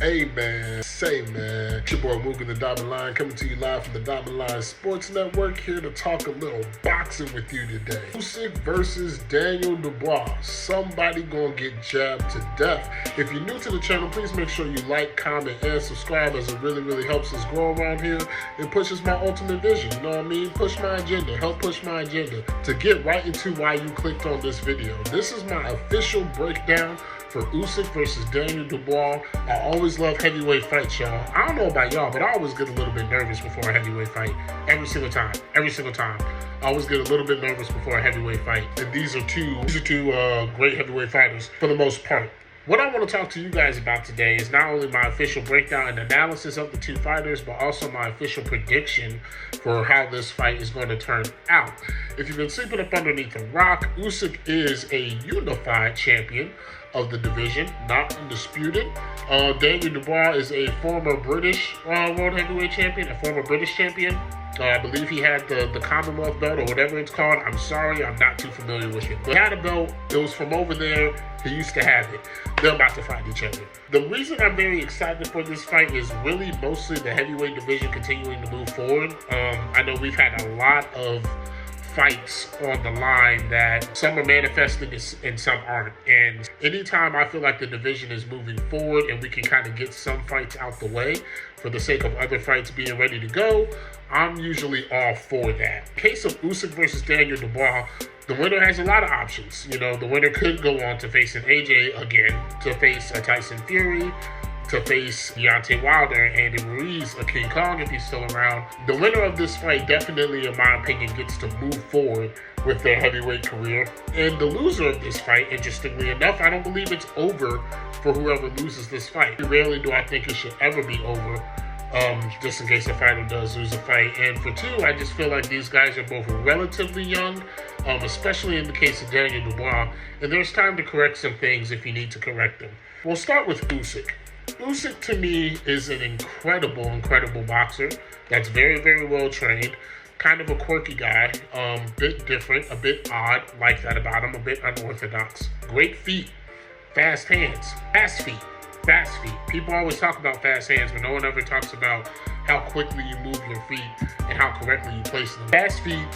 Hey man, say man, it's your boy Moogan the Diamond Line coming to you live from the Diamond Line Sports Network, here to talk a little boxing with you today. Usyk versus Daniel Dubois. Somebody gonna get jabbed to death. If you're new to the channel, please make sure you like, comment, and subscribe, as it really helps us grow around here and pushes my ultimate vision. You know what I mean? Push my agenda, help push my agenda. To get right into why you clicked on this video, this is my official breakdown for Usyk versus Daniel Dubois. I always love heavyweight fights, y'all. I don't know about y'all, but I always get a little bit nervous before a heavyweight fight. Every single time. I always get a little bit nervous before a heavyweight fight. And these are two great heavyweight fighters for the most part. What I want to talk to you guys about today is not only my official breakdown and analysis of the two fighters, but also my official prediction for how this fight is going to turn out. If you've been sleeping up underneath a rock, Usyk is a unified champion of the division, not undisputed. Daniel Dubois is a former British world heavyweight champion, a former British champion. I believe he had the Commonwealth belt or whatever it's called. I'm sorry, I'm not too familiar with it. But he had a belt. It was from over there. He used to have it. They're about to fight each other. The reason I'm very excited for this fight is really mostly the heavyweight division continuing to move forward. I know we've had a lot of fights on the line that some are manifesting and some aren't. And anytime I feel like the division is moving forward and we can kind of get some fights out the way for the sake of other fights being ready to go, I'm usually all for that. In case of Usyk versus Daniel Dubois, the winner has a lot of options. You know, the winner could go on to face an AJ again, to face a Tyson Fury, to face Deontay Wilder, Andy Ruiz, a King Kong if he's still around. The winner of this fight definitely, in my opinion, gets to move forward with their heavyweight career. And the loser of this fight, interestingly enough, I don't believe it's over for whoever loses this fight. Rarely do I think it should ever be over, just in case a fighter does lose a fight. And for two, I just feel like these guys are both relatively young, especially in the case of Daniel Dubois, and there's time to correct some things if you need to correct them. We'll start with Usyk. Usyk, to me, is an incredible boxer that's very well trained. Kind of a quirky guy, bit different, a bit odd, like that about him, a bit unorthodox. Great feet, fast hands, fast feet. People always talk about fast hands, but no one ever talks about how quickly you move your feet and how correctly you place them. Fast feet,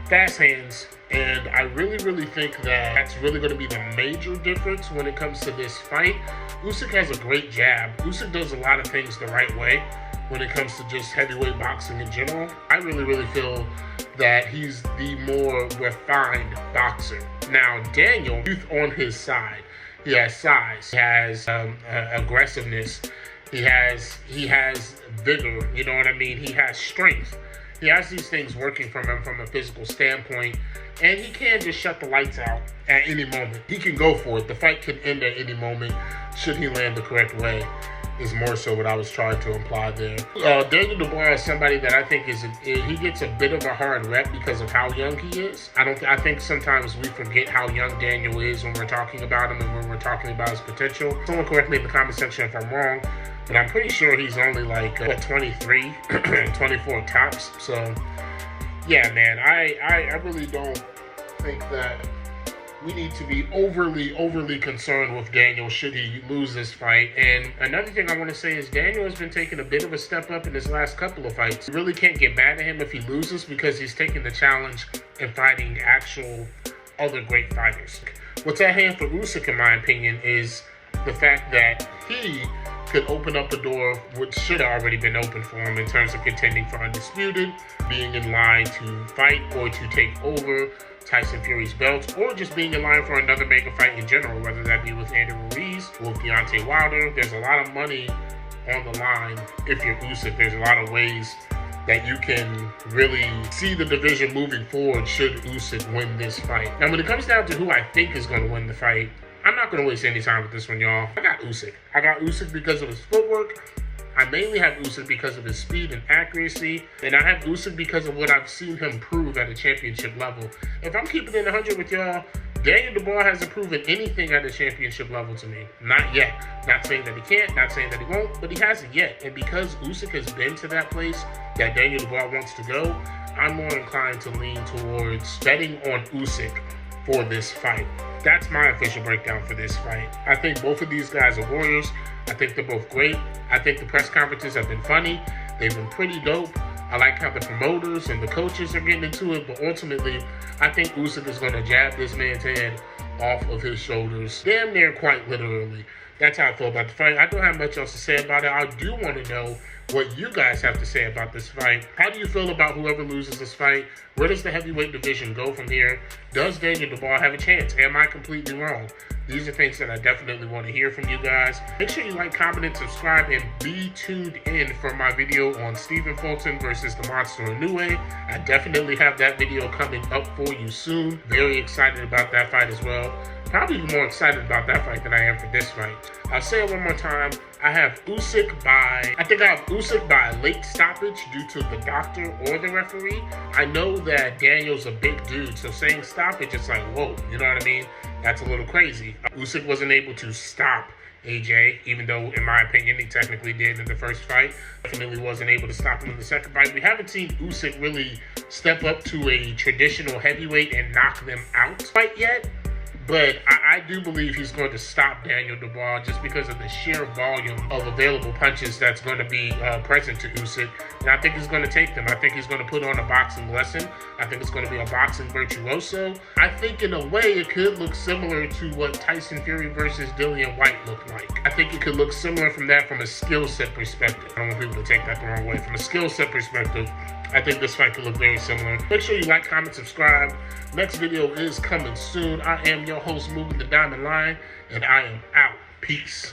fast hands, and I really think that that's really going to be the major difference when it comes to this fight. Usyk has a great jab. Usyk does a lot of things the right way when it comes to just heavyweight boxing in general. I really feel that he's the more refined boxer. Now, Daniel, youth on his side. He has size, he has aggressiveness, he has vigor, you know what I mean? He has strength. He has these things working from him from a physical standpoint, and he can just shut the lights out at any moment. He can go for it. The fight can end at any moment should he land the correct way, is more so what I was trying to imply there. Daniel Dubois is somebody that I think he gets a bit of a hard rep because of how young he is. I think sometimes we forget how young Daniel is when we're talking about him and when we're talking about his potential. Someone correct me in the comment section if I'm wrong, but I'm pretty sure he's only like 23, 24 tops. So yeah, man, I really don't think that we need to be overly concerned with Daniel should he lose this fight. And another thing I want to say is Daniel has been taking a bit of a step up in his last couple of fights. You really can't get mad at him if he loses because he's taking the challenge and fighting actual other great fighters. What's at hand for Usyk, in my opinion, is the fact that he could open up a door which should have already been open for him in terms of contending for undisputed, being in line to fight or to take over Tyson Fury's belt, or just being in line for another mega fight in general, whether that be with Andy Ruiz or with Deontay Wilder. There's a lot of money on the line if you're Usyk. There's a lot of ways that you can really see the division moving forward should Usyk win this fight. Now, when it comes down to who I think is going to win the fight, I'm not going to waste any time with this one, y'all. I got Usyk. I got Usyk because of his footwork. I mainly have Usyk because of his speed and accuracy, and I have Usyk because of what I've seen him prove at a championship level. If I'm keeping it 100 with y'all, Daniel Dubois hasn't proven anything at a championship level to me. Not yet. Not saying that he can't, not saying that he won't, but he hasn't yet. And because Usyk has been to that place that Daniel Dubois wants to go, I'm more inclined to lean towards betting on Usyk for this fight. That's my official breakdown for this fight. I think both of these guys are warriors. I think they're both great. I think the press conferences have been funny. They've been pretty dope. I like how the promoters and the coaches are getting into it, but ultimately, I think Usyk is going to jab this man's head off of his shoulders, damn near quite literally. That's how I feel about the fight. I don't have much else to say about it. I do want to know what you guys have to say about this fight. How do you feel about whoever loses this fight? Where does the heavyweight division go from here? Does Daniel Dubois have a chance? Am I completely wrong? These are things that I definitely want to hear from you guys. Make sure you like, comment, and subscribe, and be tuned in for my video on Stephen Fulton versus the Monster Inoue. I definitely have that video coming up for you soon. Very excited about that fight as well. Probably more excited about that fight than I am for this fight. I'll say it one more time. I have Usyk by late stoppage due to the doctor or the referee. I know that Daniel's a big dude, so saying stoppage, it's like, whoa, you know what I mean? That's a little crazy. Usyk wasn't able to stop AJ, even though, in my opinion, he technically did in the first fight. Definitely wasn't able to stop him in the second fight. We haven't seen Usyk really step up to a traditional heavyweight and knock them out quite yet. But I do believe he's going to stop Daniel Dubois just because of the sheer volume of available punches that's going to be present to Usyk. And I think he's going to take them. I think he's going to put on a boxing lesson. I think it's going to be a boxing virtuoso. I think in a way it could look similar to what Tyson Fury versus Dillian White looked like. I think it could look similar from a skill set perspective. I don't want people to take that the wrong way. From a skill set perspective, I think this fight could look very similar. Make sure you like, comment, subscribe. Next video is coming soon. I am your host, Moving the Diamond Line, and I am out. Peace.